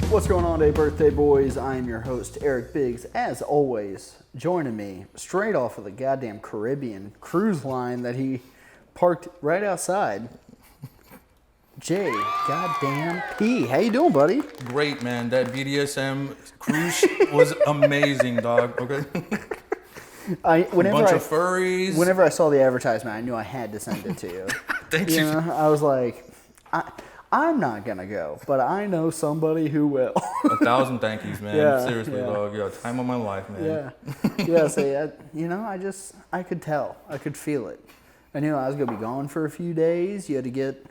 What's going on today, birthday boys? I am your host, Eric Biggs. As always, joining me straight off of the goddamn Caribbean cruise line that he parked right outside, Jay goddamn P. How you doing, buddy? Great, man. That BDSM cruise was amazing, dog. Okay. Bunch of furries. Whenever I saw the advertisement, I knew I had to send it to you. Thank you. Know, I was like, I'm not gonna go, but I know somebody who will. 1,000 thank yous, man. Yeah, Seriously, yeah. dog. Yeah, time of my life, man. Yeah. So I could tell, I could feel it. I knew I was gonna be gone for a few days. You had to get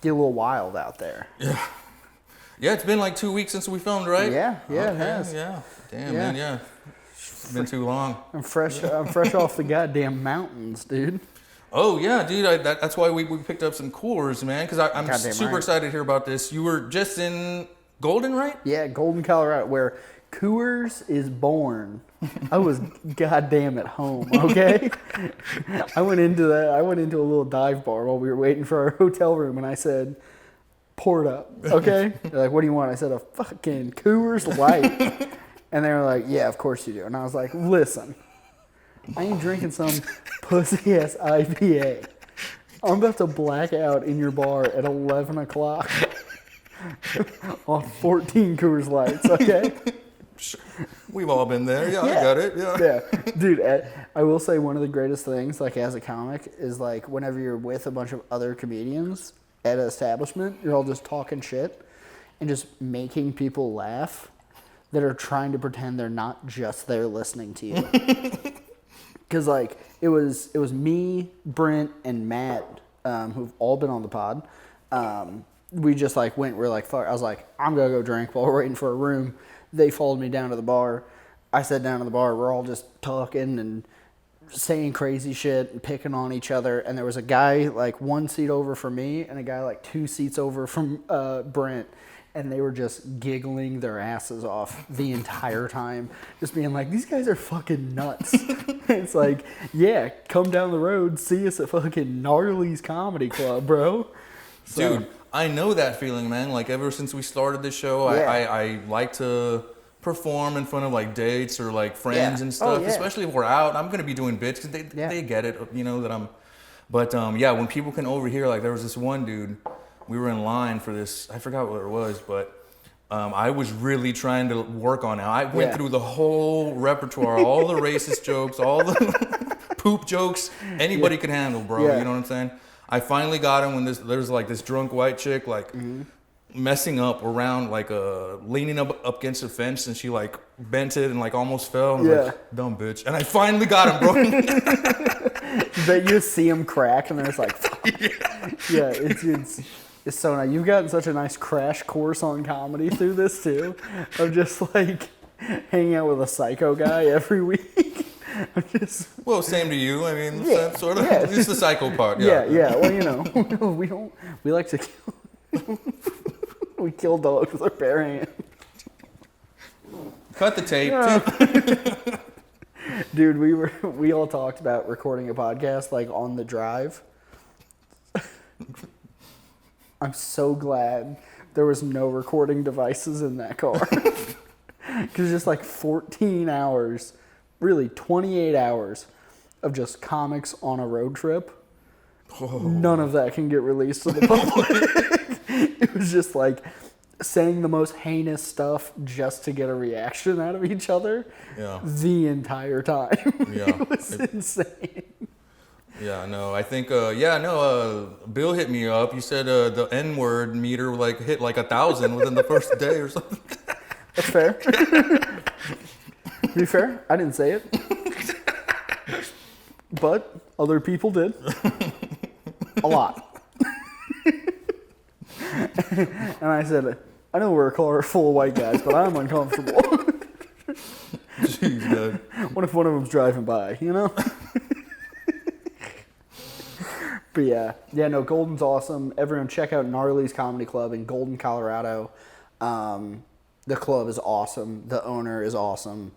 a little wild out there. Yeah. Yeah, it's been like 2 weeks since we filmed, right? Yeah, okay, it has. Yeah. Damn, man. Yeah. It's been too long. I'm fresh off the goddamn mountains, dude. Oh, yeah, dude. That's why we picked up some coolers, man, because I'm super excited to hear about this. You were just in Golden, right? Yeah, Golden, Colorado, where Coors is born. I was goddamn at home, okay? I went into a little dive bar while we were waiting for our hotel room, and I said, pour it up, okay? They're like, what do you want? I said, a fucking Coors Light. And they were like, yeah, of course you do. And I was like, listen, I ain't drinking some pussy-ass IPA. I'm about to black out in your bar at 11 o'clock off 14 Coors Lights, okay? We've all been there. Yeah, I got it. Yeah. Dude, I will say one of the greatest things, like, as a comic, is, like, whenever you're with a bunch of other comedians at an establishment, you're all just talking shit and just making people laugh that are trying to pretend they're not just there listening to you. Because, like, it was me, Brent, and Matt, who've all been on the pod. We just, like, we're like, fuck. I was like, I'm going to go drink while we're waiting for a room. They followed me down to the bar. I sat down to the bar. We're all just talking and saying crazy shit and picking on each other. And there was a guy, like, 1 seat over from me and a guy, like, 2 seats over from Brent. And they were just giggling their asses off the entire time. Just being like, these guys are fucking nuts. It's like, yeah, come down the road, see us at fucking Gnarly's Comedy Club, bro. So, dude, I know that feeling, man. Like, ever since we started this show, yeah. I like to perform in front of, like, dates or, like, friends and stuff. Especially if we're out. I'm going to be doing bits because they get it, you know, that I'm... But, yeah, when people can overhear, like, there was this one dude... We were in line for this, I forgot what it was, but I was really trying to work on it. I went through the whole repertoire, all the racist jokes, all the poop jokes anybody could handle, bro. Yeah. You know what I'm saying? I finally got him when there's like this drunk white chick, like messing up around, like leaning up against a fence, and she like bent it and like almost fell. And like, dumb bitch. And I finally got him, bro. But you see him crack, and then it's like, yeah, it's so nice. You've gotten such a nice crash course on comedy through this too, of just like hanging out with a psycho guy every week. Well, same to you. I mean, that's sort of it's the psycho part. Yeah. Well, you know, we like to kill. We kill dogs with our bare hands. Cut the tape. Yeah. Dude, we all talked about recording a podcast like on the drive. I'm so glad there was no recording devices in that car. Because just like 14 hours, really 28 hours of just comics on a road trip. Oh. None of that can get released to the public. It was just like saying the most heinous stuff just to get a reaction out of each other the entire time. Yeah. It was insane. Yeah, no, I think, Bill hit me up. You said the N-word meter like hit like 1,000 within the first day or something. That's fair. To be fair, I didn't say it. But other people did. A lot. And I said, I know we're a car full of white guys, but I'm uncomfortable. Jeez, man. What if one of them's driving by, you know? But no, Golden's awesome. Everyone check out Gnarly's Comedy Club in Golden, Colorado. The club is awesome. The owner is awesome.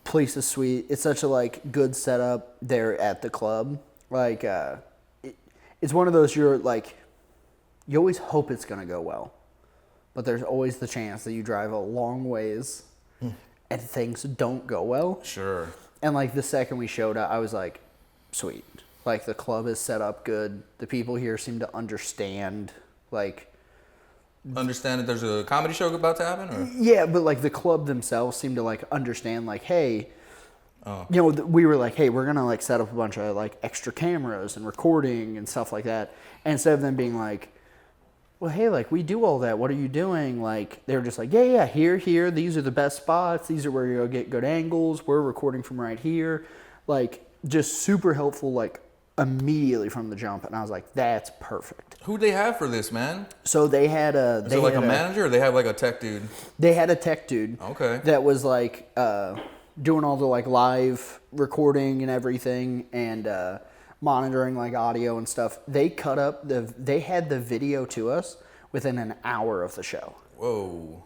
Place is sweet. It's such a like good setup there at the club. Like it's one of those you always hope it's gonna go well. but there's always the chance that you drive a long ways and things don't go well. Sure. And like the second we showed up, I was like, sweet. Like the club is set up good. The people here seem to understand. Like, understand that there's a comedy show about to happen, or? Yeah, but like the club themselves seem to like understand. Like, hey, you know, we were like, hey, we're gonna like set up a bunch of like extra cameras and recording and stuff like that. And instead of them being like, well, hey, like we do all that. What are you doing? Like they were just like, yeah, here. These are the best spots. These are where you'll get good angles. We're recording from right here. Like just super helpful. Like immediately from the jump. And I was like, that's perfect. Who'd they have for this, man? So they had a... Is it like a manager, or they have like a tech dude? They had a tech dude. Okay. That was like doing all the like live recording and everything and monitoring like audio and stuff. They cut up they had the video to us within an hour of the show. Whoa.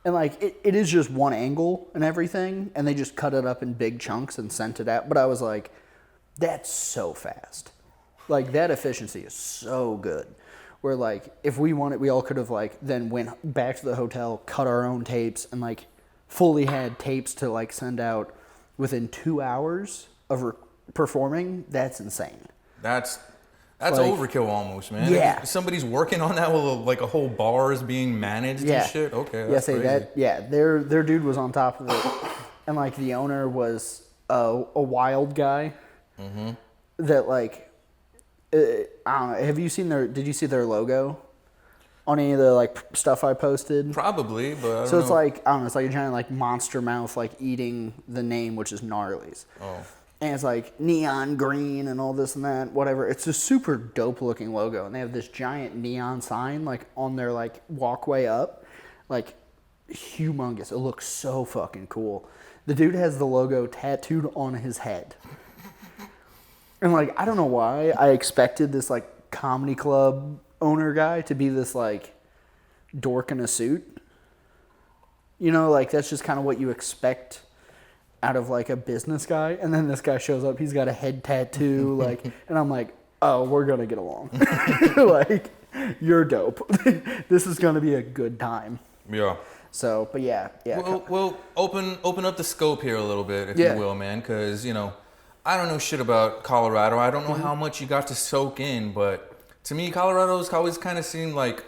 And like it is just one angle and everything, and they just cut it up in big chunks and sent it out. But I was like, that's so fast. Like that efficiency is so good. Where like if we wanted, we all could have like then went back to the hotel, cut our own tapes, and like fully had tapes to like send out within 2 hours of performing. That's insane. That's like, overkill almost, man. Yeah. If somebody's working on that while like a whole bar is being managed and shit. Okay, that's crazy. Their dude was on top of it, and like the owner was a wild guy. Mm-hmm. That like. I don't know. Did you see their logo on any of the like stuff I posted? Probably, but I don't know. So it's like, I don't know, it's like a giant like monster mouth like eating the name, which is Gnarly's. Oh. And it's like neon green and all this and that, whatever. It's a super dope looking logo. And they have this giant neon sign like on their like walkway up. Like humongous. It looks so fucking cool. The dude has the logo tattooed on his head. And, like, I don't know why I expected this, like, comedy club owner guy to be this, like, dork in a suit. You know, like, that's just kind of what you expect out of, like, a business guy. And then this guy shows up. He's got a head tattoo, like, and I'm like, oh, we're going to get along. Like, you're dope. This is going to be a good time. Yeah. So, but yeah. Well, open up the scope here a little bit, if you will, man, because, you know, I don't know shit about Colorado. I don't know how much you got to soak in, but to me, Colorado's always kind of seemed like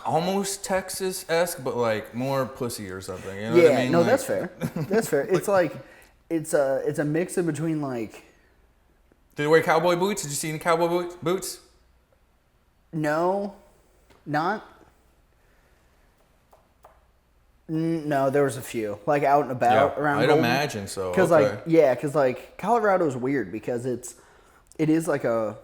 almost Texas-esque, but like more pussy or something. You know what I mean? No, like, that's fair. That's fair. It's like it's a mix in between like. Did they wear cowboy boots? Did you see any cowboy boots? No, not. No, there was a few, like out and about around. I'd Golden. imagine so. Because like Colorado's weird because it is like a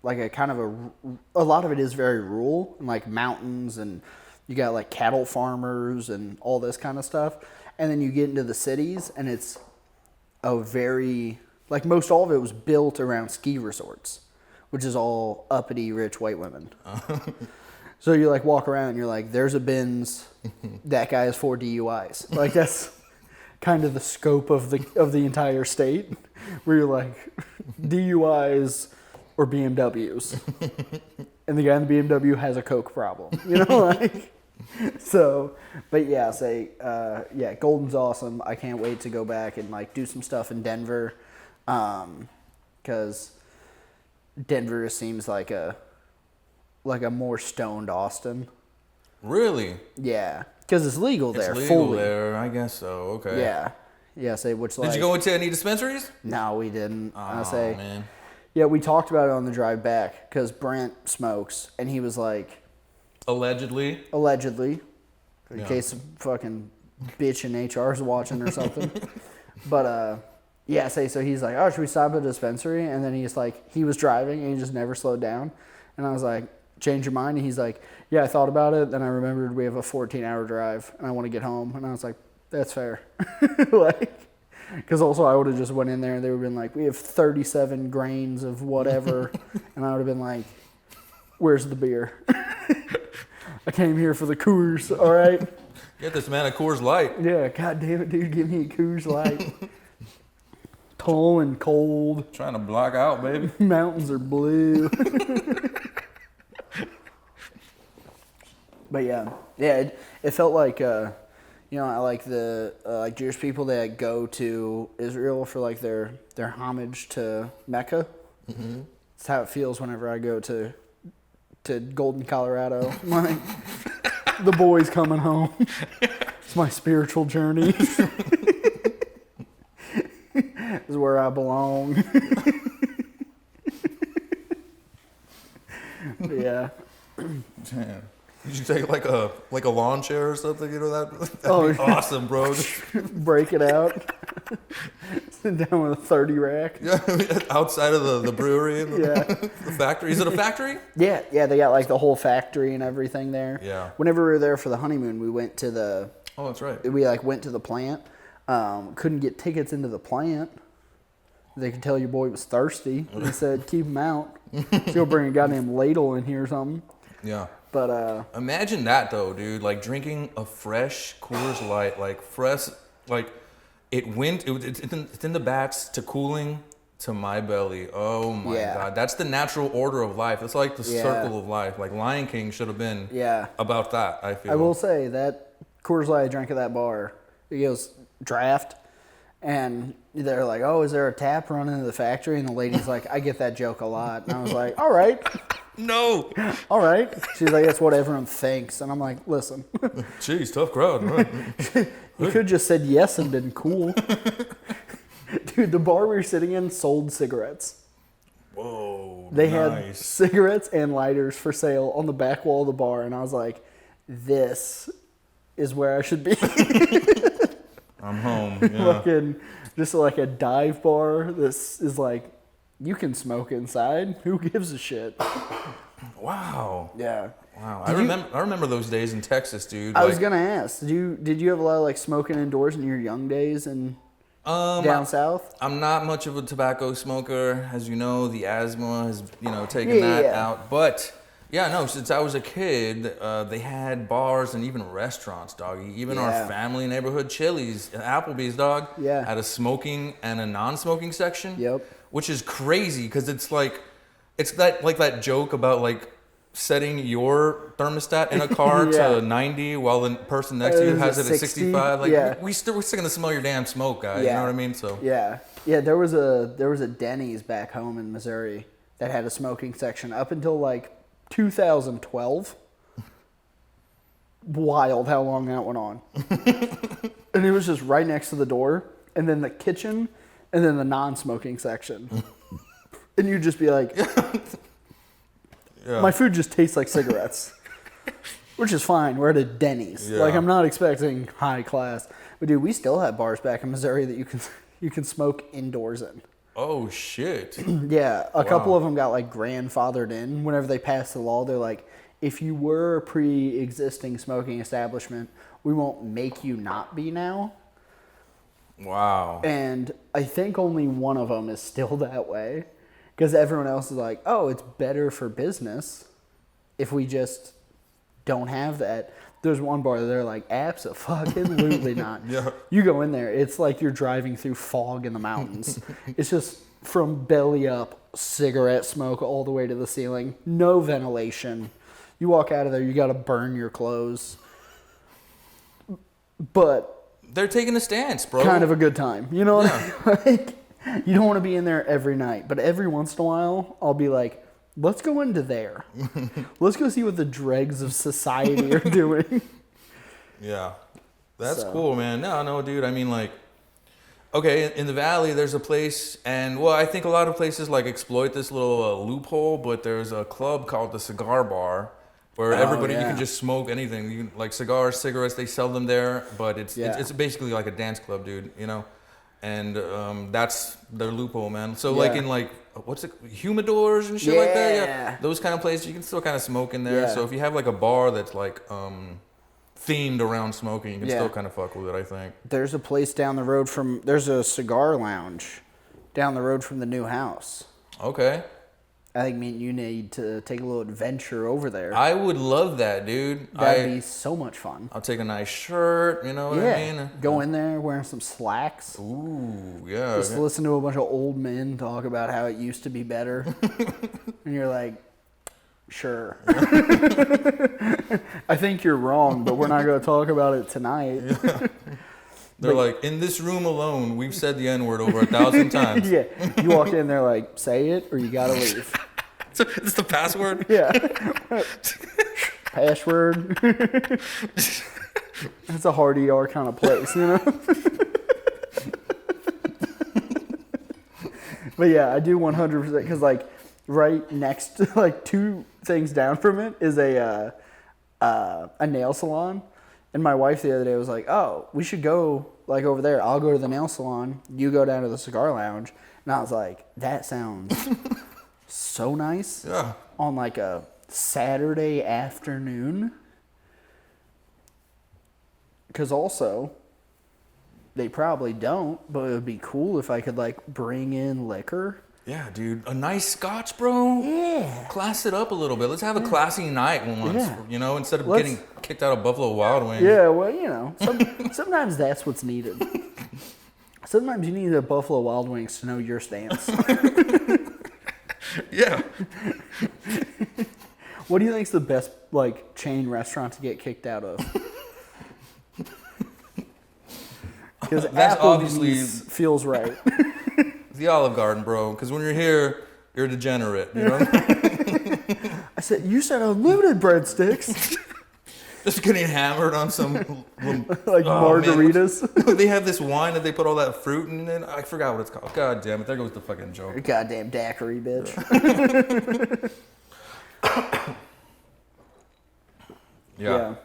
kind of a lot of it is very rural and like mountains, and you got like cattle farmers and all this kind of stuff, and then you get into the cities and it's a very like most all of it was built around ski resorts, which is all uppity rich white women. So you like walk around and you're like, there's a Benz, that guy has 4 DUIs. Like that's kind of the scope of the entire state, where you're like, DUIs or BMWs, and the guy in the BMW has a coke problem. You know, like so. But yeah, Golden's awesome. I can't wait to go back and like do some stuff in Denver, because Denver seems like a more stoned Austin. Really? Yeah, because it's legal there. It's legal fully. there, I guess so. Okay. Yeah. Which like. Did you go into any dispensaries? No, we didn't. Oh, man. Yeah, we talked about it on the drive back because Brent smokes, and he was like. Allegedly. In case some fucking bitch in HR is watching or something. But so he's like, oh, should we stop at a dispensary? And then he's like, he was driving and he just never slowed down, and I was like. Change your mind? And he's like, yeah, I thought about it. Then I remembered we have a 14-hour drive and I want to get home. And I was like, that's fair. Like, because also I would have just went in there and they would have been like, we have 37 grains of whatever. And I would have been like, where's the beer? I came here for the Coors, all right? Get this man a Coors Light. Yeah, god damn it, dude, give me a Coors Light. Tall and cold. Trying to block out, baby. Mountains are blue. But yeah, it felt like I like the like Jewish people that go to Israel for like their homage to Mecca. Mm-hmm. That's how it feels whenever I go to Golden, Colorado. Like the boy's coming home. It's my spiritual journey. This is where I belong. But yeah. Damn. Did you take like a lawn chair or something? You know that'd be awesome, bro. Break it out. Sit down with a 30 rack. Yeah, outside of the brewery and the factory. Is it a factory? Yeah, they got like the whole factory and everything there. Yeah. Whenever we were there for the honeymoon, we went to the. Oh, that's right. We like went to the plant. Couldn't get tickets into the plant. They could tell your boy was thirsty. They said keep him out. Let's go bring a goddamn ladle in here or something. Yeah. But imagine that though, dude. Like drinking a fresh Coors Light, like fresh, like it's in the bats to cooling to my belly. Oh my God, that's the natural order of life. It's like the circle of life. Like Lion King should have been about that. I feel. I will say that Coors Light I drank at that bar. It goes draft, and they're like, "Oh, is there a tap running to the factory?" And the lady's like, "I get that joke a lot." And I was like, "All right." No. All right. She's like, that's what everyone thinks. And I'm like, listen. Jeez, tough crowd. Right? You could have just said yes and been cool. Dude, the bar we were sitting in sold cigarettes. Whoa. They had cigarettes and lighters for sale on the back wall of the bar. And I was like, this is where I should be. I'm home. Yeah. Just like a dive bar. This is like, you can smoke inside. Who gives a shit? Wow. Yeah. Wow. I remember those days in Texas, dude. I was gonna ask. Did you have a lot of like smoking indoors in your young days and down south? I'm not much of a tobacco smoker, as you know. The asthma has taken that out. But since I was a kid, they had bars and even restaurants, doggy. Even our family neighborhood Chili's, Applebee's, dog, had a smoking and a non-smoking section. Yep. Which is crazy because it's that joke about like setting your thermostat in a car to 90 while the person next to you has it at 65. Like we're still gonna smell your damn smoke, guys. You know what I mean? So there was a Denny's back home in Missouri that had a smoking section up until like 2012. Wild how long that went on. And it was just right next to the door, and then the kitchen. And then the non-smoking section. And you'd just be like, my food just tastes like cigarettes. Which is fine. We're at a Denny's. Yeah. Like, I'm not expecting high class. But, dude, we still have bars back in Missouri that you can smoke indoors in. Oh, shit. Yeah. A couple of them got, like, grandfathered in. Whenever they passed the law, they're like, if you were a pre-existing smoking establishment, we won't make you not be now. Wow. And I think only one of them is still that way. Because everyone else is like, oh, it's better for business if we just don't have that. There's one bar that they're like, abso-fucking-lutely not. Yeah. You go in there, it's like you're driving through fog in the mountains. It's just from belly up, cigarette smoke all the way to the ceiling. No ventilation. You walk out of there, you got to burn your clothes. But they're taking a stance, bro. Kind of a good time. You know what I mean? Like, you don't want to be in there every night. But every once in a while, I'll be like, let's go into there. Let's go see what the dregs of society are doing. Yeah. That's cool, man. No, dude. I mean, like, okay, in the Valley, there's a place, and, well, I think a lot of places, like, exploit this little loophole, but there's a club called the Cigar Bar, where you can just smoke anything. You can, like cigars, cigarettes, they sell them there, but it's basically like a dance club, dude, And that's their loophole, man. So like in like, what's it, humidors and shit like that? Yeah. Those kind of places, you can still kind of smoke in there. Yeah. So if you have like a bar that's like themed around smoking, you can still kind of fuck with it, I think. There's a place down the road there's a cigar lounge down the road from the new house. Okay. I think me and you need to take a little adventure over there. I would love that, dude. That'd be so much fun. I'll take a nice shirt, you know what I mean? Go in there wearing some slacks. Ooh, yeah. Just listen to a bunch of old men talk about how it used to be better. And you're like, sure. I I think you're wrong, but we're not going to talk about it tonight. Yeah. They're like, in this room alone, we've said the N-word over 1,000 times. Yeah. You walk in, they're like, say it or you got to leave. So it's the password? Yeah. Password. That's a hard ER kind of place, you know? But yeah, I do 100% because like right next to like 2 things down from it is a nail salon. And my wife the other day was like, oh, we should go like over there. I'll go to the nail salon. You go down to the cigar lounge. And I was like, that sounds so nice. Yeah. On like a Saturday afternoon. Because also, they probably don't, but it would be cool if I could like bring in liquor. Yeah, dude. A nice scotch, bro. Yeah. Class it up a little bit. Let's have a classy night once, you know, instead of getting kicked out of Buffalo Wild Wings. Yeah, well, you know, sometimes that's what's needed. Sometimes you need a Buffalo Wild Wings to know your stance. Yeah. What do you think's the best like chain restaurant to get kicked out of? Because That's obviously feels right. the Olive Garden, bro. Because when you're here, you're a degenerate. You know. I said, you said unlimited breadsticks. Just getting hammered on some like margaritas. Man, they have this wine that they put all that fruit in it. I forgot what it's called. God damn it! There goes the fucking joke. Goddamn daiquiri, bitch. Yeah.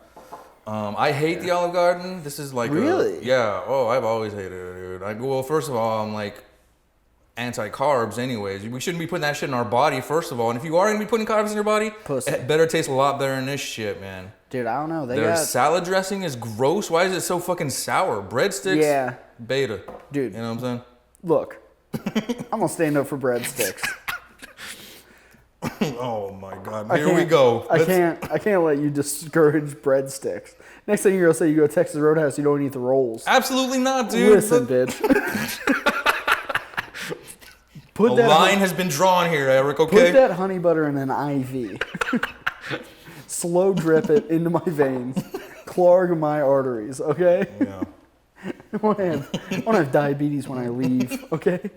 I hate the Olive Garden. This is like really? Yeah. Oh, I've always hated it, dude. Well, first of all, I'm like anti-carbs anyways. We shouldn't be putting that shit in our body, first of all. And if you are going to be putting carbs in your body, it better taste a lot better than this shit, man. Dude, I don't know. Their salad dressing is gross. Why is it so fucking sour? Breadsticks? Yeah. Beta. Dude. You know what I'm saying? Look. I'm going to stand up for breadsticks. Oh my God! Here we go. I can't let you discourage breadsticks. Next thing you're gonna say, you go to Texas Roadhouse, you don't eat the rolls. Absolutely not, dude. Listen, bitch. A line has been drawn here, Eric. Okay. Put that honey butter in an IV. Slow drip it into my veins. Clog my arteries. Okay. Yeah. I want to have diabetes when I leave. Okay.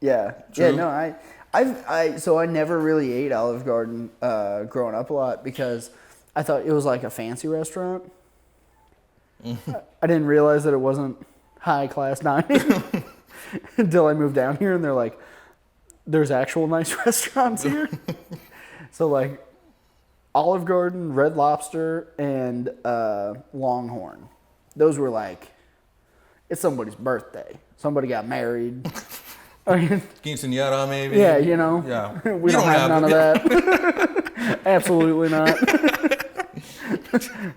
Yeah. True. Yeah, no, so I never really ate Olive Garden growing up a lot because I thought it was like a fancy restaurant. I didn't realize that it wasn't high class dining until I moved down here and they're like, there's actual nice restaurants here. So like Olive Garden, Red Lobster, and Longhorn. Those were like, it's somebody's birthday. Somebody got married. Quinceañera, maybe. Yeah, you know. Yeah. We don't have none of that. Absolutely not.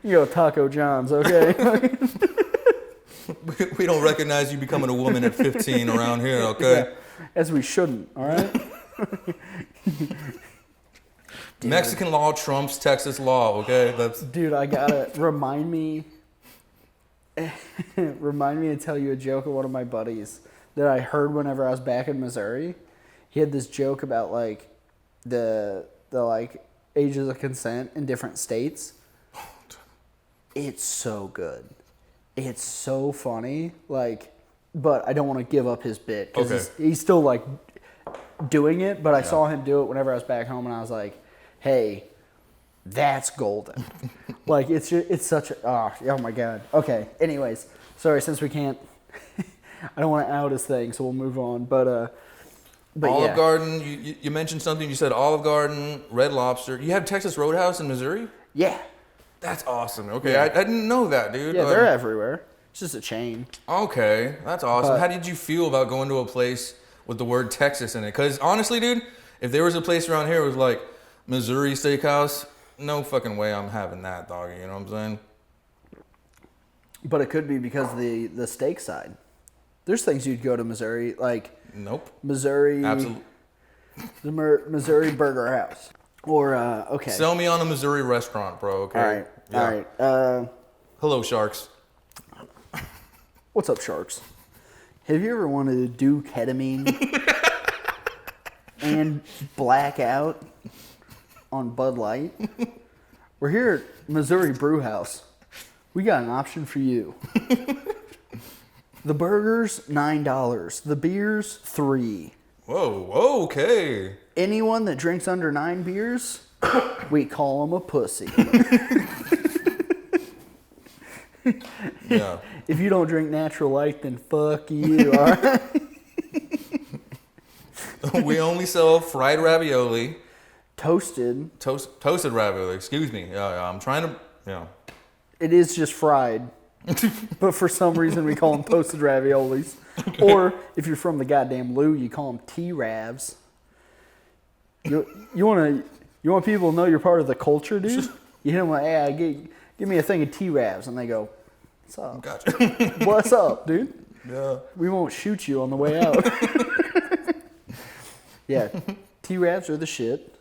You go Taco John's, okay? We don't recognize you becoming a woman at 15 around here, okay? Yeah, as we shouldn't, all right? Mexican law trumps Texas law, okay? Dude, I gotta remind me to tell you a joke of one of my buddies that I heard whenever I was back in Missouri. He had this joke about like the like ages of consent in different states. It's so good. It's so funny. Like, but I don't want to give up his bit because he's still like doing it. But I saw him do it whenever I was back home, and I was like, "Hey, that's golden." Like it's such a oh my God. Okay. Anyways, sorry since we can't. I don't want to out his thing, so we'll move on. But Olive Garden, you mentioned something. You said Olive Garden, Red Lobster. You have Texas Roadhouse in Missouri? Yeah. That's awesome. Okay, yeah. I didn't know that, dude. Yeah, they're everywhere. It's just a chain. Okay, that's awesome. How did you feel about going to a place with the word Texas in it? Because honestly, dude, if there was a place around here that was like Missouri Steakhouse, no fucking way I'm having that, doggy. You know what I'm saying? But it could be because the steak side. There's things you'd go to Missouri, like Missouri, absolutely, the Missouri Burger House, or okay. Sell me on a Missouri restaurant, bro. Okay. All right. Hello, Sharks. What's up, Sharks? Have you ever wanted to do ketamine and black out on Bud Light. We're here at Missouri Brew House. We got an option for you. The burgers, $9. The beers, $3. Whoa, okay. Anyone that drinks under 9 beers, we call them a pussy. Yeah. If you don't drink Natural Light, then fuck you, all right? We only sell fried ravioli. Toasted. Toasted ravioli, excuse me. Yeah, I'm trying to, It is just fried. But for some reason, we call them toasted raviolis. Okay. Or if you're from the goddamn Lou, you call them T-Ravs. You want people to know you're part of the culture, dude? You hit them like, hey, give me a thing of T-Ravs. And they go, what's up? Gotcha. What's up, dude? Yeah. We won't shoot you on the way out. Yeah, T-Ravs are the shit.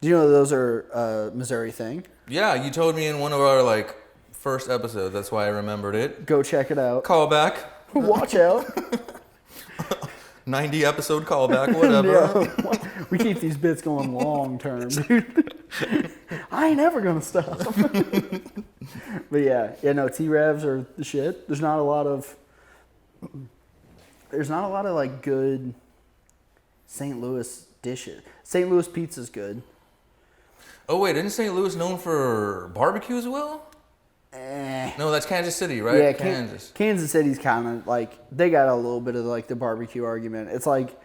Do you know those are a Missouri thing? Yeah, you told me in one of our first episodes. That's why I remembered it. Go check it out. Callback. Watch out. 90 episode callback, whatever. Yeah, we keep these bits going long term, dude. I ain't ever gonna stop. But yeah, no, T-Ravs are the shit. There's not a lot of good St. Louis dishes. St. Louis pizza's good. Oh wait, isn't St. Louis known for barbecue as well? No, that's Kansas City, right? Yeah, Kansas. Kansas City's kind of they got a little bit of the barbecue argument. It's like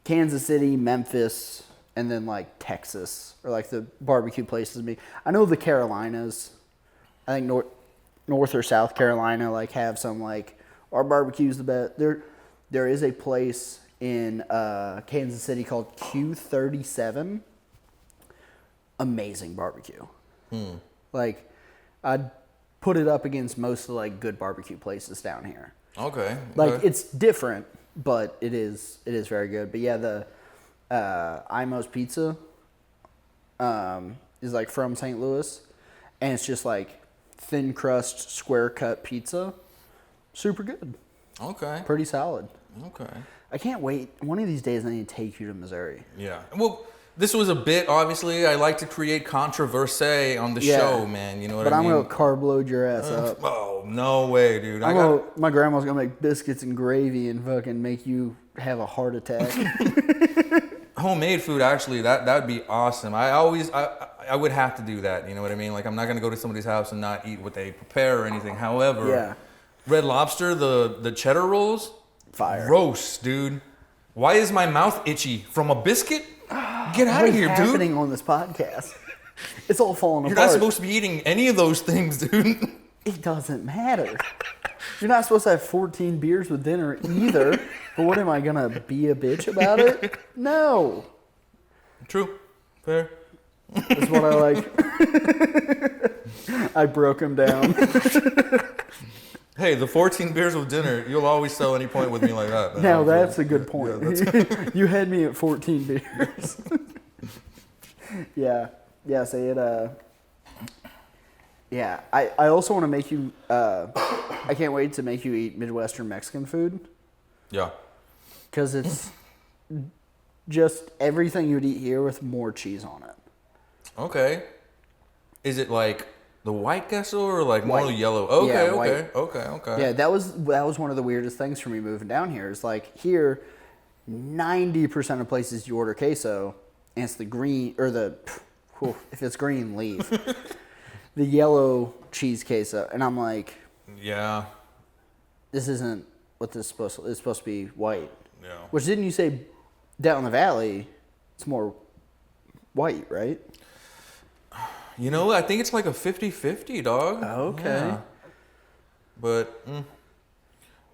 Kansas City, Memphis, and then Texas are the barbecue places. I know the Carolinas, I think North or South Carolina have some our barbecue's the best. There is a place in Kansas City called Q37. Amazing barbecue. I'd put it up against most of good barbecue places down here. Okay. It's different, but it is very good. But yeah, the Imo's Pizza is from St. Louis, and it's just thin crust, square cut pizza. Super good. Okay. Pretty solid. Okay. I can't wait. One of these days I need to take you to Missouri. Yeah. Well, this was a bit, obviously. I like to create controversy on the show, man. You know what I mean? But I'm going to carb load your ass up. Oh, no way, dude. My grandma's going to make biscuits and gravy and fucking make you have a heart attack. Homemade food, actually, that would be awesome. I would have to do that, you know what I mean? I'm not going to go to somebody's house and not eat what they prepare or anything. However, Red Lobster, the cheddar rolls, fire. Roast, dude. Why is my mouth itchy? From a biscuit? Get out of here, dude. What's happening on this podcast? It's all falling apart. You're not supposed to be eating any of those things, dude. It doesn't matter. You're not supposed to have 14 beers with dinner either. But what am I going to be a bitch about it? No. True. Fair. That's what I like. I broke him down. Hey, the 14 beers with dinner, you'll always sell any point with me like that. Man. Now that's a good point. Yeah, you had me at 14 beers. Yeah, say it. Yeah, I also want to make you, I can't wait to make you eat Midwestern Mexican food. Yeah. Because it's just everything you would eat here with more cheese on it. Okay. Is it the white queso or more white. Yellow? Okay, yeah, okay. Yeah, that was one of the weirdest things for me moving down here. Is here, 90% of places you order queso, and it's the green or if it's green, leave. The yellow cheese queso, and I'm like, yeah, this isn't what this is supposed to. It's supposed to be white. Yeah. Which didn't you say down in the valley? It's more white, right? I think it's a 50-50, dog. Okay. Yeah. But,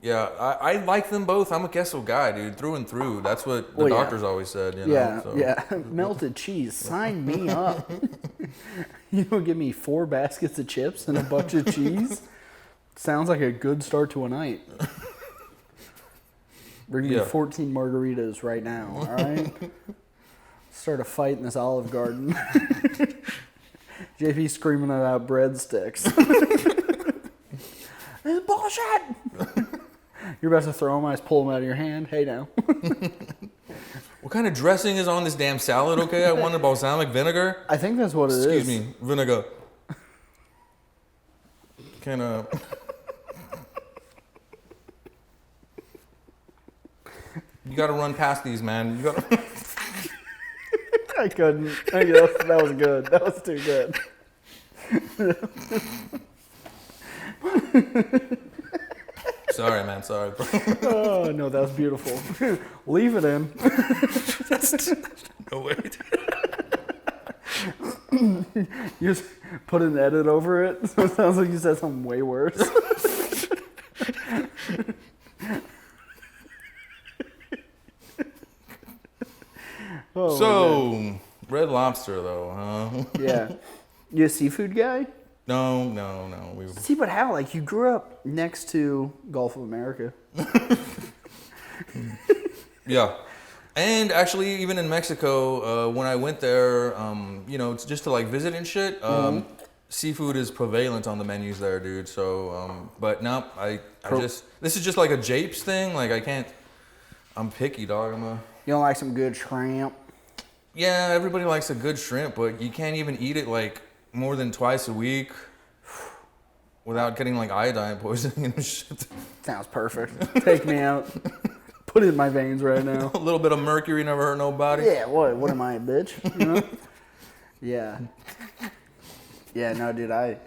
yeah, I like them both. I'm a queso guy, dude, through and through. That's what the doctors always said, Yeah. Melted cheese. Sign me up. You don't give me 4 baskets of chips and a bunch of cheese? Sounds like a good start to a night. Bring me 14 margaritas right now, all right? Start a fight in this Olive Garden. JP screaming about breadsticks. It's bullshit! You're about to throw them, I just pull them out of your hand. Hey now. What kind of dressing is on this damn salad? Okay, I wanted balsamic vinegar. I think that's what it is. Excuse me, vinegar. Can you gotta run past these, man. You gotta. I couldn't. I guess that was good. That was too good. Sorry, man. Sorry, bro. Oh no, that was beautiful. Leave it in. No way. You just put an edit over it, so it sounds like you said something way worse. Oh, so, Red Lobster, though, huh? Yeah. You a seafood guy? No. See, but how? Like, you grew up next to Gulf of America. Yeah. And actually, even in Mexico, when I went there, it's just to, like, visit and shit, seafood is prevalent on the menus there, dude. So, but no, this is just like a Japes thing. Like, I'm picky, dog. You don't like some good shrimp? Yeah, everybody likes a good shrimp, but you can't even eat it, like, more than twice a week without getting, like, iodine poisoning and shit. Sounds perfect. Take me out. Put it in my veins right now. A little bit of mercury never hurt nobody. Yeah, what am I, a bitch? You know? Yeah. Yeah, no, dude, I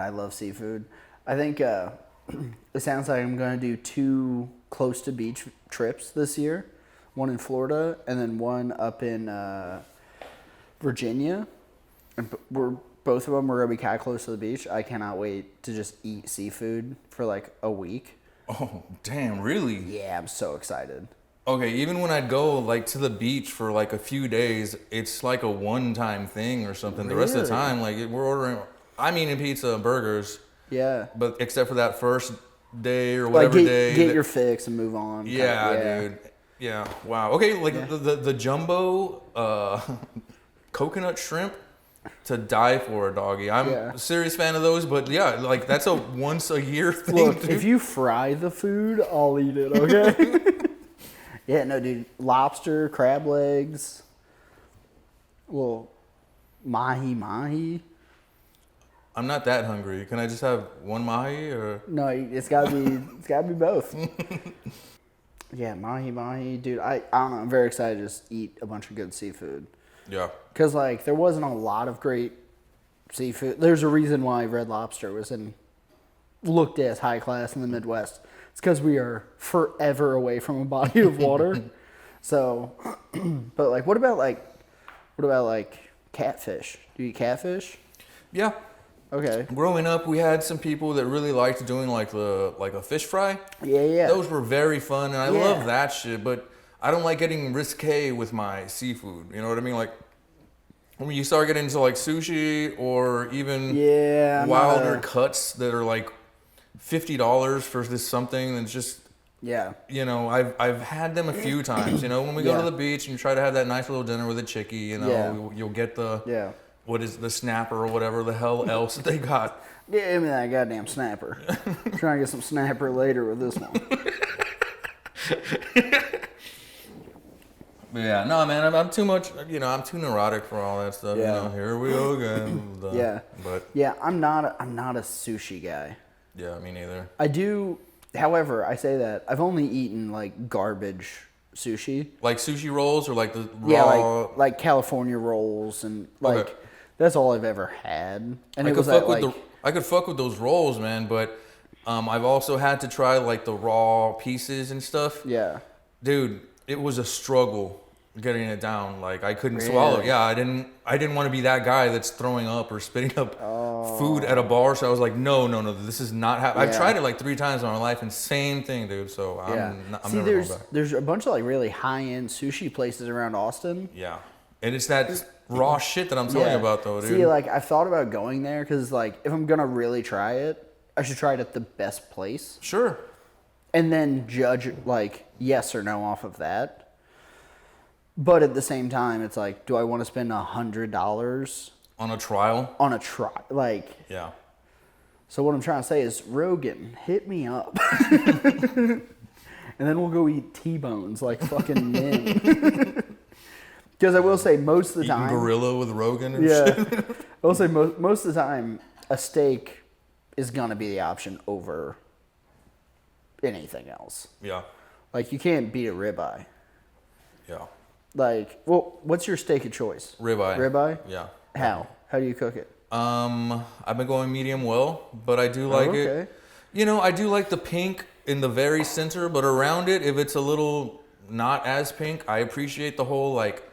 love seafood. I think it sounds like I'm going to do 2 close to beach trips this year. One in Florida and then one up in Virginia. And both of them are going to be kind of close to the beach. I cannot wait to just eat seafood for like a week. Oh, damn, really? Yeah, I'm so excited. Okay, even when I'd go like to the beach for like a few days, it's like a one-time thing or something. Really? The rest of the time, like we're ordering, I'm eating pizza and burgers. Yeah. But except for that first day or whatever day. Get your fix and move on. Yeah, dude. Yeah. Wow. Okay, like the jumbo coconut shrimp, to die for, a doggy. I'm a serious fan of those, but yeah, like that's a once a year thing. Look, dude. if you fry the food, I'll eat it, okay? Yeah, no, dude. Lobster, crab legs, well, mahi. I'm not that hungry. Can I just have one mahi or? No, it's gotta be both. Yeah, mahi, dude. I don't know. I'm very excited to just eat a bunch of good seafood. Yeah. Because, like, there wasn't a lot of great seafood. There's a reason why Red Lobster was looked at as high class in the Midwest. It's because we are forever away from a body of water. So, but, like, what about catfish? Do you eat catfish? Yeah. Okay. Growing up, we had some people that really liked doing, like a fish fry. Yeah. Those were very fun, and I love that shit, but I don't like getting risque with my seafood. You know what I mean? Like, when you start getting into like sushi or even wilder cuts that are like $50 for this something that's just you know, I've had them a few times. You know, when we go to the beach and you try to have that nice little dinner with a chickie, you know, you'll get the what is the snapper or whatever the hell else they got. Give me that goddamn snapper. Trying to get some snapper later with this one. Yeah, no, man, I'm too much, you know, I'm too neurotic for all that stuff. Yeah. You know, here we go again. But I'm not a sushi guy. Yeah, me neither. I do, however, I say that I've only eaten like garbage sushi. Like sushi rolls or like the raw? Yeah, like California rolls and like that's all I've ever had. And it was I could fuck with those rolls, man, but I've also had to try like the raw pieces and stuff. Yeah. Dude, it was a struggle getting it down. Like I couldn't swallow. Yeah, I didn't want to be that guy that's throwing up or spitting up food at a bar. So I was like, no, this is not happening. I've tried it like 3 times in my life and same thing, dude. So I'm never going back. There's a bunch of like really high-end sushi places around Austin. Yeah. And it's that raw shit that I'm telling you about though, dude. See, like I've thought about going there because like if I'm going to really try it, I should try it at the best place. Sure. And then judge like yes or no off of that. But at the same time, it's like, do I want to spend $100 on a trial? On a trial, like. Yeah. So what I'm trying to say is, Rogan, hit me up. and then we'll go eat T-bones like fucking men. Because I will say most of the time, gorilla with Rogan and shit. I will say most of the time, a steak is gonna be the option over anything else. Yeah. Like you can't beat a ribeye. Yeah. Like, well, what's your steak of choice? Ribeye. Ribeye? Yeah. How? How do you cook it? I've been going medium well, but I do like it. You know, I do like the pink in the very center, but around it, if it's a little not as pink, I appreciate the whole like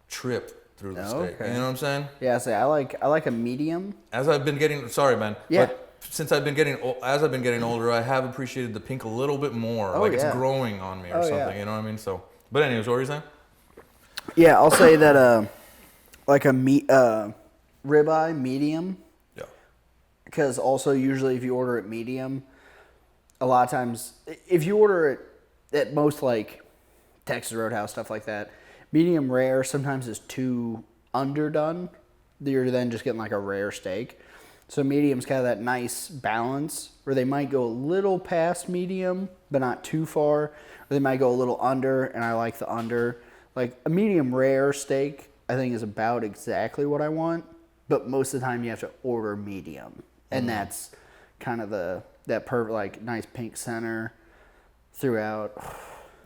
trip through the steak. You know what I'm saying? Yeah, I like a medium. As I've been getting, sorry, man. Yeah. But since I've been getting older, I have appreciated the pink a little bit more. Like it's growing on me or something. Yeah. You know what I mean? So, but anyways, what were you saying? Yeah, I'll say that like a ribeye medium. Yeah. Because also usually if you order it medium, a lot of times if you order it at most like Texas Roadhouse stuff like that, medium rare sometimes is too underdone. You're then just getting like a rare steak. So medium's kind of that nice balance where they might go a little past medium, but not too far. Or they might go a little under, and I like the under. Like a medium rare steak, I think is about exactly what I want. But most of the time you have to order medium. And that's kind of that perfect, like nice pink center throughout.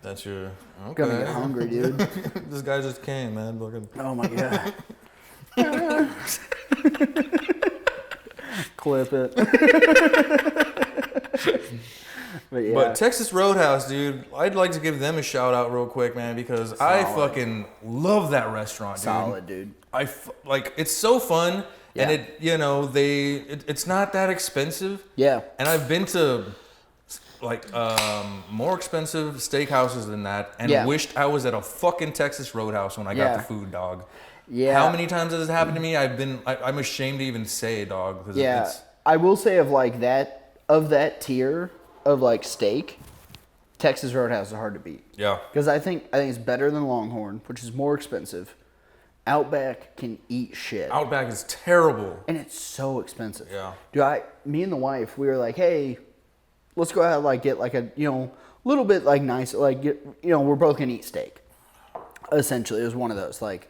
That's your, okay. Gonna get hungry, dude. This guy just came, man. Looking. Oh my God. Clip it. But Texas Roadhouse, dude, I'd like to give them a shout out real quick, man, because I fucking love that restaurant, dude. Solid, dude. Like, it's so fun, and it, you know, it's not that expensive. Yeah. And I've been to like more expensive steakhouses than that, and wished I was at a fucking Texas Roadhouse when I got the food, dog. Yeah. How many times has this happened to me? I'm ashamed to even say, dog. Yeah. I will say of that tier of like steak, Texas Roadhouse is hard to beat. Yeah. Because I think it's better than Longhorn, which is more expensive. Outback can eat shit. Outback is terrible. And it's so expensive. Yeah. Dude, me and the wife, we were like, hey, let's go out and like get like a, little bit like nice, like, we're both going to eat steak. Essentially, it was one of those, like,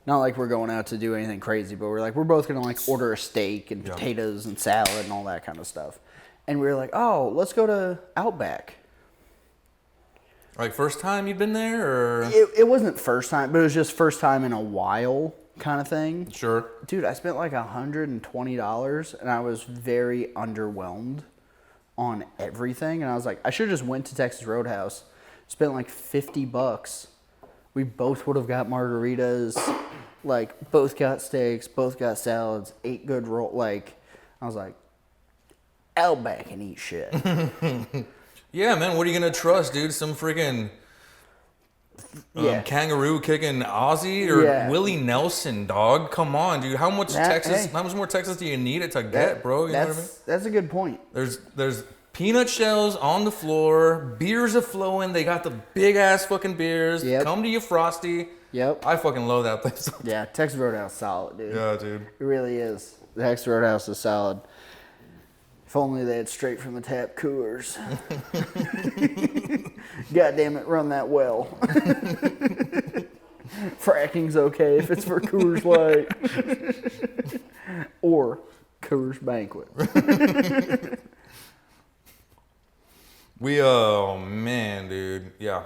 not like we're going out to do anything crazy, but we're both going to like order a steak and potatoes and salad and all that kind of stuff. And we were like, oh, let's go to Outback. Like first time you'd been there, or? It wasn't first time, but it was just first time in a while kind of thing. Sure. Dude, I spent like $120 and I was very underwhelmed on everything. And I was like, I should have just went to Texas Roadhouse, spent like $50. We both would have got margaritas, like both got steaks, both got salads, ate good roll. Like, I was like, Outback and eat shit. Yeah, man, what are you going to trust, dude? Some freaking kangaroo kicking Aussie or Willie Nelson, dog? Come on, dude. How much more Texas do you need it to get, bro? You know what I mean? That's a good point. There's peanut shells on the floor, beers are flowing, they got the big ass fucking beers. Yep. Come to you, Frosty. Yep. I fucking love that place. Yeah, Texas Roadhouse solid, dude. Yeah, dude. It really is. The Texas Roadhouse is solid. If only they had straight from the tap Coors. God damn it, run that well. Fracking's okay if it's for Coors Light. Or Coors Banquet. Oh man, dude. Yeah.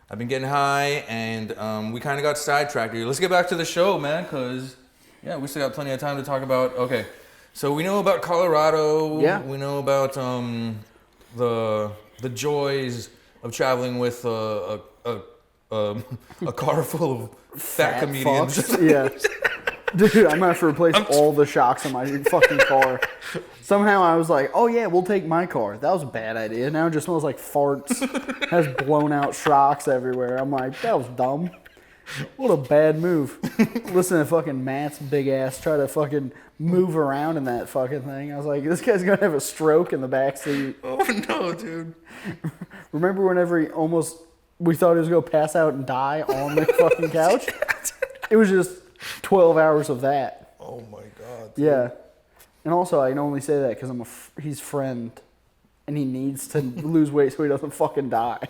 I've been getting high and we kind of got sidetracked, dude. Let's get back to the show, man, because, we still got plenty of time to talk about, so we know about Colorado. Yeah. We know about the joys of traveling with a car full of fat comedians. Yeah. Dude, I'm gonna have to replace all the shocks on my fucking car. Somehow I was like, oh yeah, we'll take my car. That was a bad idea. Now it just smells like farts. Has blown out shocks everywhere. I'm like, that was dumb. What a bad move. Listen to fucking Matt's big ass try to fucking move around in that fucking thing. I was like, this guy's gonna have a stroke in the backseat. Oh no, dude. Remember whenever we thought he was gonna pass out and die on the fucking couch? It was just 12 hours of that. Oh my god. Dude. Yeah. And also, I can only say that because he's friend and he needs to lose weight so he doesn't fucking die.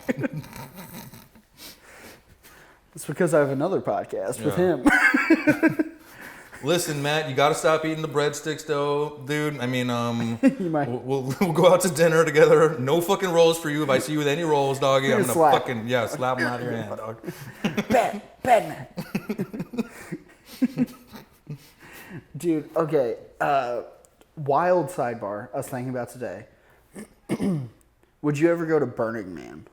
It's because I have another podcast with him. Listen, Matt, you gotta stop eating the breadsticks, though, dude. I mean, You might. we'll go out to dinner together. No fucking rolls for you. If I see you with any rolls, doggy, I'm gonna fucking slap them out of your hand, dog. Bad man. Dude, okay. Wild sidebar I was thinking about today. Would you ever go to Burning Man?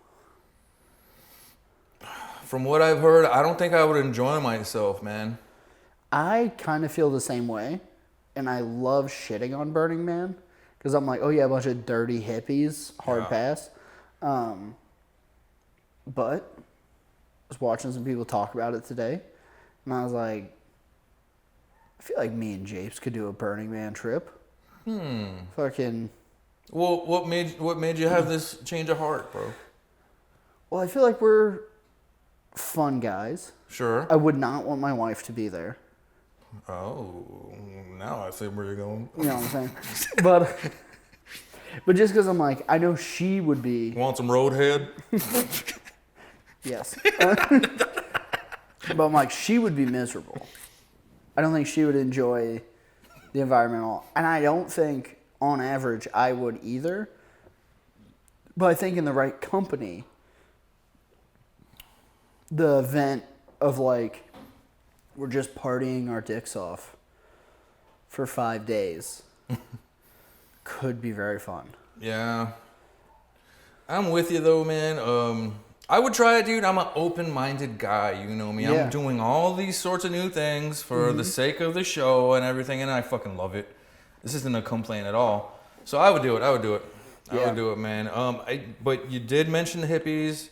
From what I've heard, I don't think I would enjoy myself, man. I kind of feel the same way, and I love shitting on Burning Man because I'm like, oh yeah, a bunch of dirty hippies, hard pass. But I was watching some people talk about it today, and I was like, I feel like me and Japes could do a Burning Man trip. Fucking. Well, what made you have this change of heart, bro? Well, I feel like we're fun guys. Sure. I would not want my wife to be there. Oh, now I see where you're going. You know what I'm saying? but just because I'm like, I know she would be. Want some roadhead? Yes. But I'm like, she would be miserable. I don't think she would enjoy the environment at all. And I don't think, on average, I would either. But I think in the right company, the event of like, we're just partying our dicks off for 5 days could be very fun. Yeah. I'm with you though, man. I would try it, dude. I'm an open-minded guy, you know me. Yeah. I'm doing all these sorts of new things for the sake of the show and everything, and I fucking love it. This isn't a complaint at all. So I would do it. I would do it, man. But you did mention the hippies.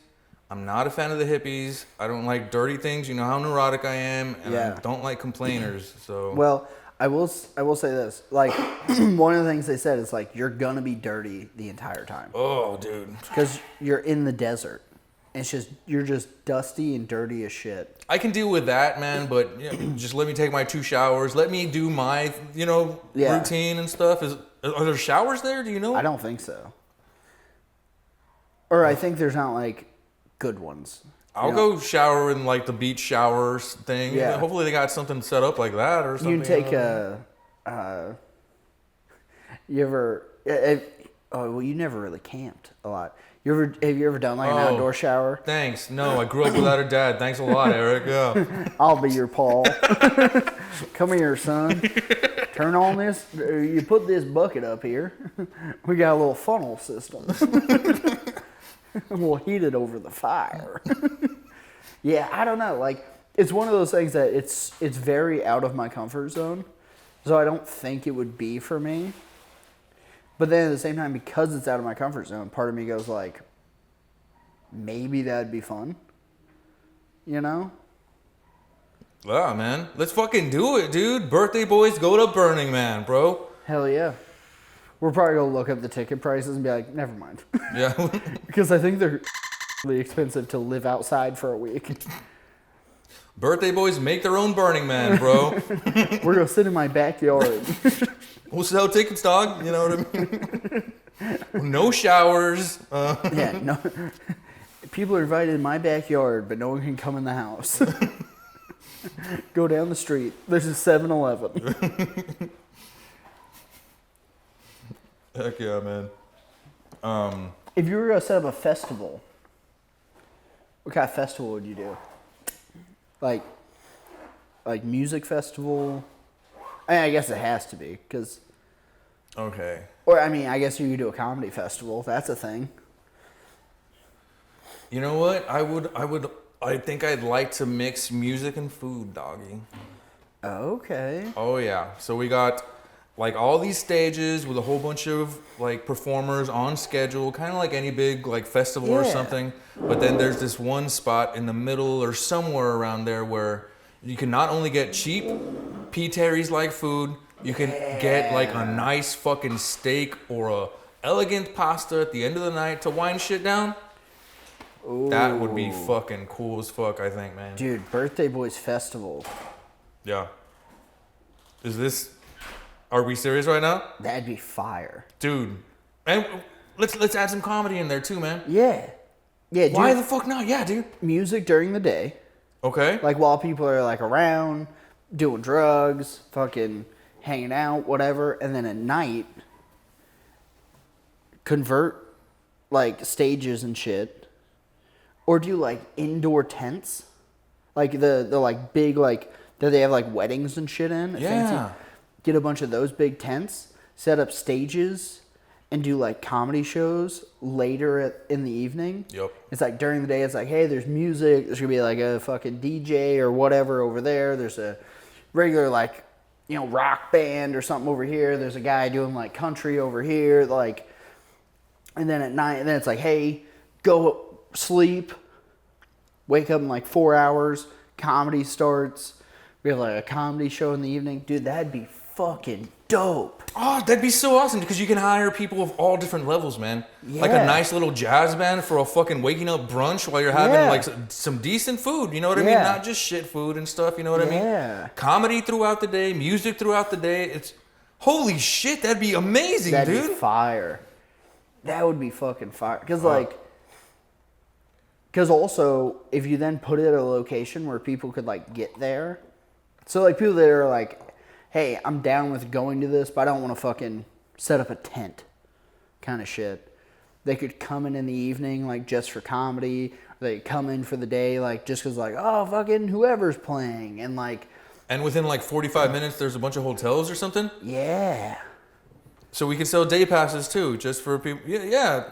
I'm not a fan of the hippies. I don't like dirty things. You know how neurotic I am, and I don't like complainers. So well, I will say this. Like, one of the things they said is like, you're gonna be dirty the entire time. Oh, dude. Because you're in the desert. It's just, you're just dusty and dirty as shit. I can deal with that, man, but just let me take my 2 showers. Let me do my, routine and stuff. Are there showers there? Do you know? I don't think so. Or I think there's not like good ones. I'll go shower in like the beach showers thing. Yeah. Hopefully they got something set up like that or something. You take you never really camped a lot. Have you ever done like an outdoor shower? Thanks. No, I grew up without a dad. Thanks a lot, Eric. Yeah. I'll be your Paul. Come here, son. Turn on this. You put this bucket up here. We got a little funnel system. We'll heat it over the fire. Yeah, I don't know. Like, it's one of those things that it's very out of my comfort zone. So I don't think it would be for me. But then at the same time, because it's out of my comfort zone, part of me goes like, maybe that'd be fun. You know? Yeah, man. Let's fucking do it, dude. Birthday boys go to Burning Man, bro. Hell yeah. We're probably going to look up the ticket prices and be like, never mind. Yeah. Because I think they're really expensive to live outside for a week. Birthday boys make their own Burning Man, bro. We're going to sit in my backyard. We'll sell tickets, dog. You know what I mean? No showers. Yeah, no. People are invited in my backyard, but no one can come in the house. Go down the street. There's a 7-Eleven. Heck yeah, man. If you were going to set up a festival, what kind of festival would you do? Like music festival? I guess it has to be, because... Okay. Or, I mean, I guess you could do a comedy festival. That's a thing. You know what? I think I'd like to mix music and food, doggy. Okay. Oh, yeah. So we got, like, all these stages with a whole bunch of, like, performers on schedule, kind of like any big, like, festival or something. But then there's this one spot in the middle or somewhere around there where you can not only get cheap P. Terry's-like food, you can get, like, a nice fucking steak or a elegant pasta at the end of the night to wind shit down. Ooh. That would be fucking cool as fuck, I think, man. Dude, Birthday Boys Festival. Yeah. Are we serious right now? That'd be fire. Dude. And let's add some comedy in there too, man. Yeah. Yeah, dude. Why the fuck not? Yeah, dude. Music during the day. Okay. Like while people are like around, doing drugs, fucking hanging out, whatever. And then at night, convert like stages and shit. Or do like indoor tents. Like the like big like that they have like weddings and shit in. Yeah. Fancy. Get a bunch of those big tents, set up stages, and do like comedy shows later in the evening. Yep. It's like during the day, it's like, hey, there's music. There's gonna be like a fucking DJ or whatever over there. There's a regular like, you know, rock band or something over here. There's a guy doing like country over here. Like, and then at night, and then it's like, hey, go sleep. Wake up in like 4 hours. Comedy starts. We have like a comedy show in the evening. Dude, that'd be fucking dope. Oh, that'd be so awesome because you can hire people of all different levels, man. Yeah. Like a nice little jazz band for a fucking waking up brunch while you're having like some decent food. You know what I mean? Not just shit food and stuff. You know what I mean? Yeah. Comedy throughout the day, music throughout the day. It's holy shit. That'd be amazing, That'd dude. be fire. That would be fucking fire. Because also, if you then put it at a location where people could like get there. So like people that are like, hey, I'm down with going to this, but I don't want to fucking set up a tent kind of shit. They could come in the evening, like, just for comedy. They come in for the day, like, just because, like, oh, fucking whoever's playing. And, like... And within, like, 45 minutes, there's a bunch of hotels or something? Yeah. So we could sell day passes, too, just for people... Yeah.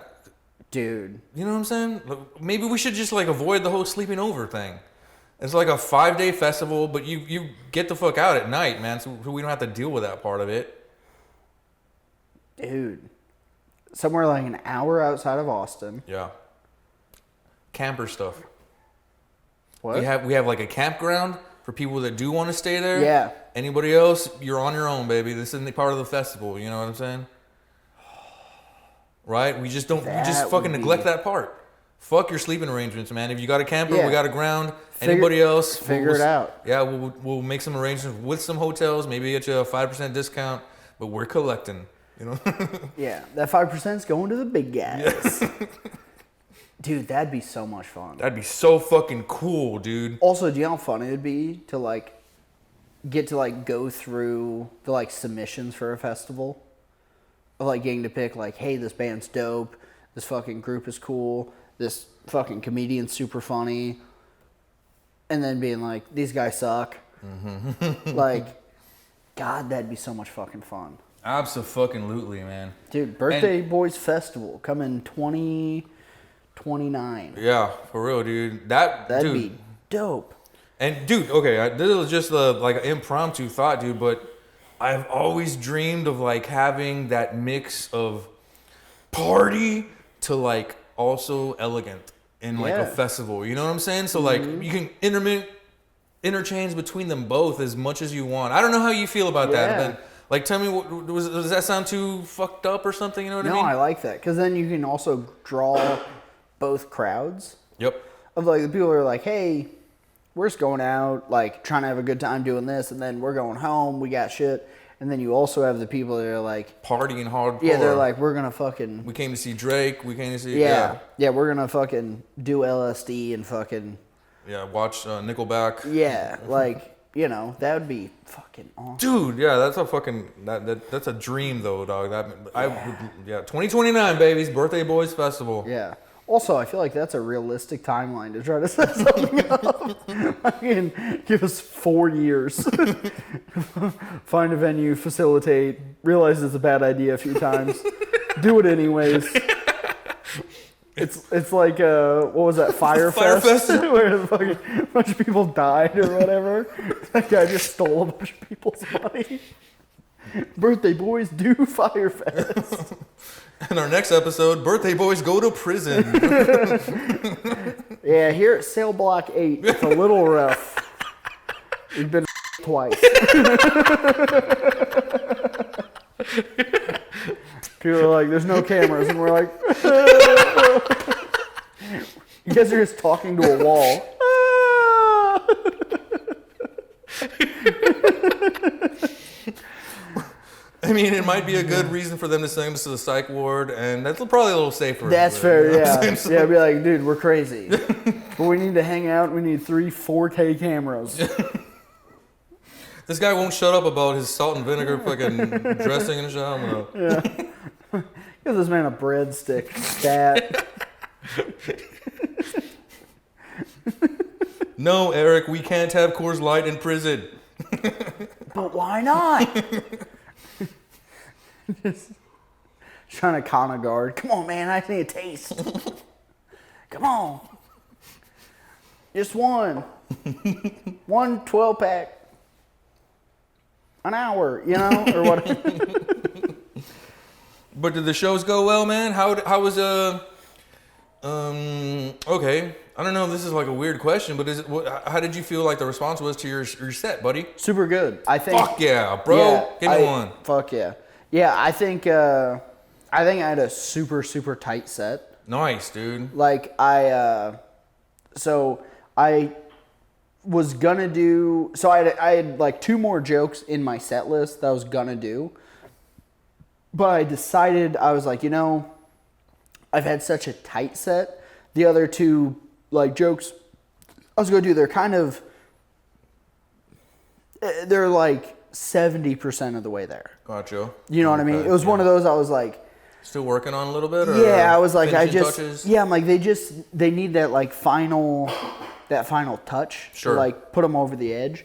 Dude. You know what I'm saying? Maybe we should just, like, avoid the whole sleeping over thing. It's like a 5-day festival, but you get the fuck out at night, man, so we don't have to deal with that part of it. Dude. Somewhere like an hour outside of Austin. Yeah. Camper stuff. What? We have like a campground for people that do want to stay there. Yeah. Anybody else, you're on your own, baby. This isn't part of the festival, you know what I'm saying? Right? We just fucking neglect that part. Fuck your sleeping arrangements, man. If you got a camper, we got a ground. Anybody else, figure it out. Yeah, we'll make some arrangements with some hotels. Maybe get you a 5% discount, but we're collecting. You know? Yeah, that 5% is going to the big guys. Yes. Dude, that'd be so much fun. That'd be so fucking cool, dude. Also, do you know how fun it'd be to like get to like go through the like submissions for a festival? Of like getting to pick like, hey, this band's dope, this fucking group is cool, this fucking comedian's super funny, and then being like, these guys suck. Mm-hmm. Like, God, that'd be so much fucking fun. Absolutely, man. Dude, Birthday Boys Festival coming 2029. Yeah, for real, dude. That'd be dope. And dude, okay, this was just like an impromptu thought, dude, but I've always dreamed of like having that mix of party to like also elegant in like a festival. You know what I'm saying? So like you can interchange between them both as much as you want. I don't know how you feel about that. But like, tell me, does that sound too fucked up or something? You know what I mean? No, I like that because then you can also draw both crowds. Yep. Of like the people who are like, hey, we're just going out, like trying to have a good time doing this, and then we're going home. We got shit. And then you also have the people that are like partying hardcore. Yeah, they're like, we're gonna fucking. We came to see Drake. We came to see. Yeah, we're gonna fucking do LSD and fucking. Yeah, watch Nickelback. Yeah, like, you know, that would be fucking awesome. Dude, yeah, that's a fucking that's a dream though, dog. 2029, babies, Birthday Boys Festival. Yeah. Also, I feel like that's a realistic timeline to try to set something up. I mean, give us 4 years. Find a venue, facilitate, realize it's a bad idea a few times, do it anyways. It's like, what was that, Firefest? Where a fucking bunch of people died or whatever. That guy just stole a bunch of people's money. Birthday Boys do Firefest. In our next episode, Birthday Boys go to prison. Yeah, here at Cell Block 8, it's a little rough. We've been twice. People are like, there's no cameras, and we're like, you guys are just talking to a wall. I mean, it might be a good reason for them to send us to the psych ward, and that's probably a little safer. That's fair, yeah. So, yeah, be like, dude, we're crazy. But we need to hang out. We need 3 4K cameras. This guy won't shut up about his salt and vinegar fucking dressing and shit. I don't know. Yeah. Give this man a breadstick stat. No, Eric, we can't have Coors Light in prison. But why not? Just trying to con a guard. Come on, man, I just need a taste. Come on. Just one. One 12-pack. An hour, you know, or what? But did the shows go well, man? How was okay. I don't know if this is like a weird question, but how did you feel like the response was to your set, buddy? Super good. I think. Fuck yeah, bro. Yeah, Give me one. Fuck yeah. Yeah, I think I had a super, super tight set. Nice, dude. Like so I was gonna do, so I had like 2 more jokes in my set list that I was gonna do. But I decided, I was like, you know, I've had such a tight set. The other 2 like jokes I was gonna do, they're like 70% of the way there. Gotcha. You know what I mean? It was one of those I was like, still working on a little bit? Or yeah, I was like, touches? I'm like, they need that like final touch to like put them over the edge.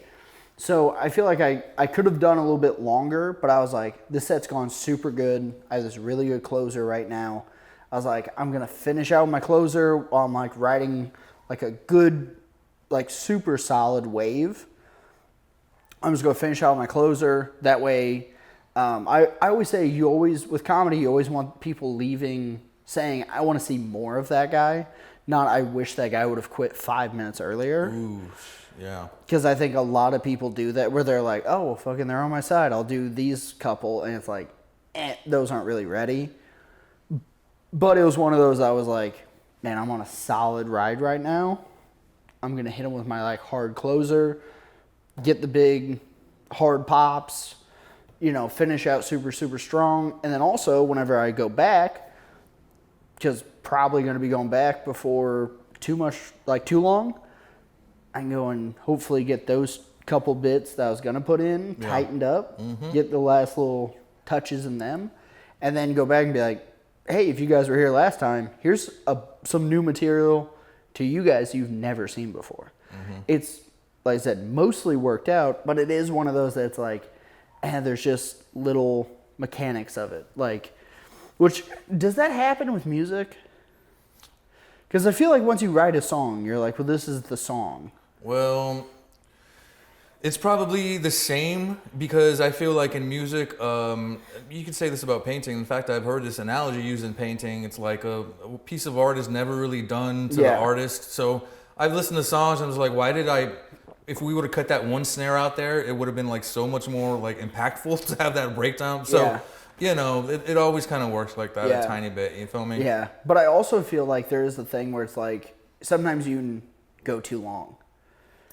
So I feel like I could have done a little bit longer, but I was like, this set's gone super good. I have this really good closer right now. I was like, I'm going to finish out my closer while I'm like writing like a good, like super solid wave. I'm just going to finish out my closer. That way, I always say with comedy, you always want people leaving saying, I want to see more of that guy. Not, I wish that guy would have quit 5 minutes earlier. Ooh, yeah. Because I think a lot of people do that where they're like, oh, well, fucking they're on my side. I'll do these couple. And it's like, those aren't really ready. But it was one of those I was like, man, I'm on a solid ride right now. I'm going to hit him with my like hard closer, get the big hard pops, you know, finish out super, super strong. And then also whenever I go back, because probably going to be going back before too long, I can go and hopefully get those couple bits that I was going to put in tightened up, get the last little touches in them, and then go back and be like, hey, if you guys were here last time, here's some new material to you guys you've never seen before. It's, like I said, mostly worked out, but it is one of those that's like, there's just little mechanics of it. Like, which, does that happen with music? Because I feel like once you write a song, you're like, well, this is the song. Well, it's probably the same because I feel like in music, you could say this about painting. In fact, I've heard this analogy used in painting. It's like a piece of art is never really done to the artist. So I've listened to songs and I was like, if we would have cut that one snare out there, it would have been like so much more like impactful to have that breakdown. So, you know, it always kind of works like that a tiny bit. You feel me? Yeah. But I also feel like there is the thing where it's like, sometimes you go too long.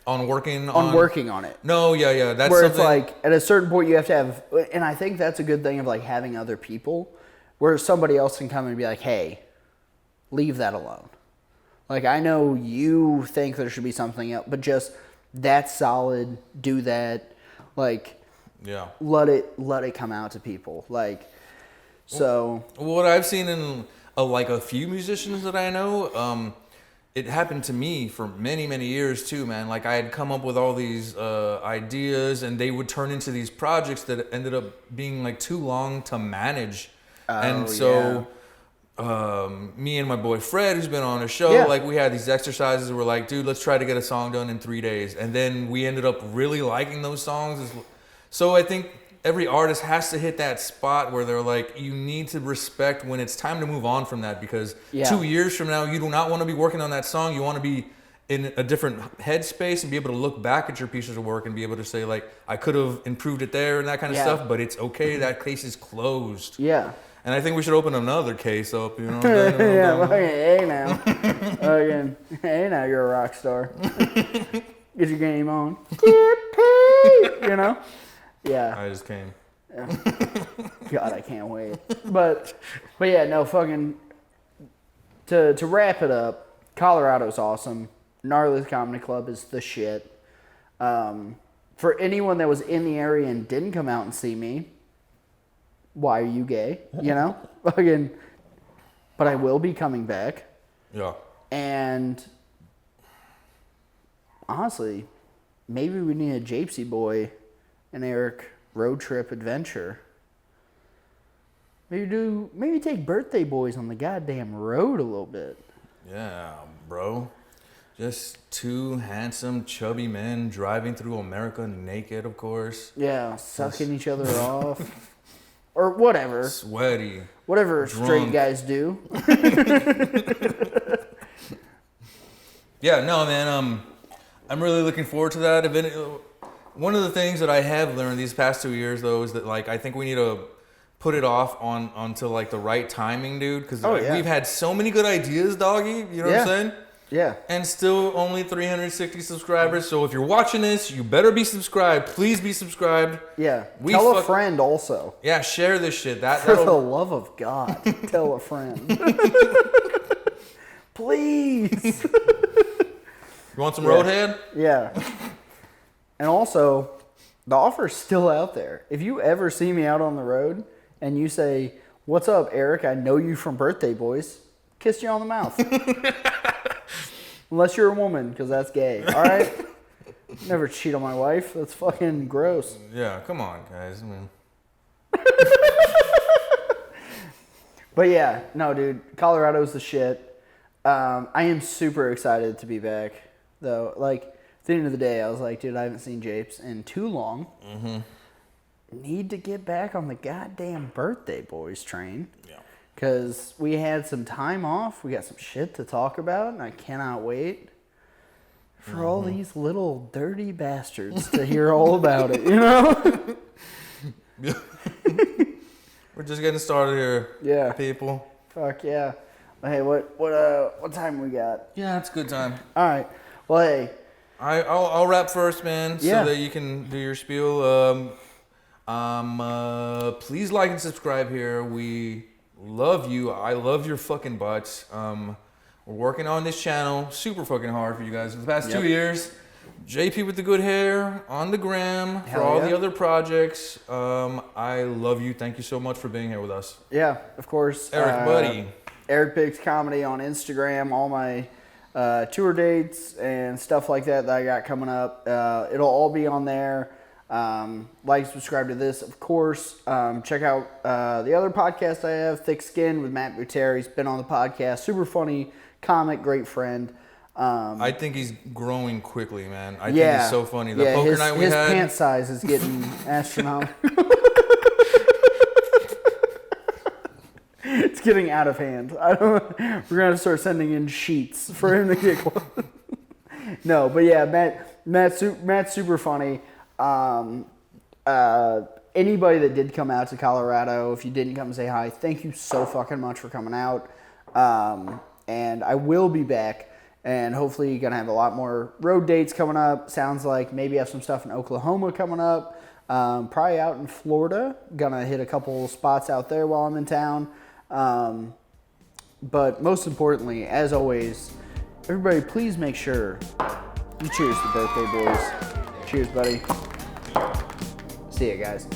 On working on it. No, yeah. That's where something. It's like, at a certain point you have to have, and I think that's a good thing of like having other people, where somebody else can come and be like, hey, leave that alone. Like, I know you think there should be something else, but just, that's solid, do that. Like, let it come out to people. Like, so. What I've seen in like a few musicians that I know, it happened to me for many, many years too, man. Like I had come up with all these ideas and they would turn into these projects that ended up being like too long to manage. And so me and my boy Fred, who's been on a show, like we had these exercises where we're like, dude, let's try to get a song done in 3 days. And then we ended up really liking those songs. So I think every artist has to hit that spot where they're like, you need to respect when it's time to move on from that, because 2 years from now, you do not want to be working on that song. You want to be in a different headspace and be able to look back at your pieces of work and be able to say like, I could have improved it there and that kind of stuff, but it's okay. That case is closed. Yeah. And I think we should open another case up, you know? Hey now. Again, hey now, you're a rock star. Get your game on. Get paid, you know? Yeah. I just came. God, I can't wait. But yeah, no, fucking, to wrap it up, Colorado's awesome. Gnarly's Comedy Club is the shit. For anyone that was in the area and didn't come out and see me, why are you gay? You know? Fucking, but I will be coming back. Yeah. And honestly, maybe we need a Japesy Boy and Eric road trip adventure. Maybe take birthday boys on the goddamn road a little bit. Yeah, bro. Just two handsome, chubby men driving through America naked, of course. Yeah, sucking each other off. Or whatever. Sweaty. Whatever drunk. Straight guys do. Yeah, no, man. I'm really looking forward to that event. One of the things that I have learned these past 2 years, though, is that like I think we need to put it off until like the right timing, dude. Because we've had so many good ideas, doggy. You know what I'm saying? Yeah. And still only 360 subscribers. So if you're watching this, you better be subscribed. Please be subscribed. Yeah. Tell a friend also. Yeah, share this shit. For the love of God, tell a friend. Please. You want some Roadhead? Yeah. And also, the offer's still out there. If you ever see me out on the road and you say, "What's up, Eric? I know you from Birthday Boys," kiss you on the mouth. Unless you're a woman, because that's gay. All right? Never cheat on my wife. That's fucking gross. Yeah, come on, guys. I mean. But yeah, no, dude. Colorado's the shit. I am super excited to be back, though. Like, at the end of the day, I was like, dude, I haven't seen Japes in too long. Mm-hmm. Need to get back on the goddamn Birthday Boys train. Yeah. Because we had some time off. We got some shit to talk about, and I cannot wait for all these little dirty bastards to hear all about it, you know? We're just getting started here. Yeah. People. Fuck yeah. Well, hey, what time we got? Yeah, it's a good time. All right. Well, hey. I'll rap first, man, yeah. so that you can do your spiel. Please like and subscribe here. We love you. I love your fucking butts. We're working on this channel super fucking hard for you guys for the past 2 years. JP with the good hair on the gram for all the other projects. I love you. Thank you so much for being here with us. Yeah, of course. Eric, buddy. Eric Biggs Comedy on Instagram. All my tour dates and stuff like that I got coming up. It'll all be on there. Like, subscribe to this, of course. Check out the other podcast I have, Thick Skin with Matt Butera. He's been on the podcast. Super funny comic, great friend. I think he's growing quickly, man. I think he's so funny. The poker night we had. His pant size is getting astronomical. It's getting out of hand. We're gonna start sending in sheets for him to get close. No, but yeah, Matt's super funny. Anybody that did come out to Colorado, if you didn't come say hi, thank you so fucking much for coming out. And I will be back, and hopefully you're gonna have a lot more road dates coming up. Sounds like maybe have some stuff in Oklahoma coming up. Probably out in Florida. Gonna hit a couple spots out there while I'm in town. But most importantly, as always, everybody please make sure you cheers to Birthday Boys. Cheers, buddy. See ya, guys.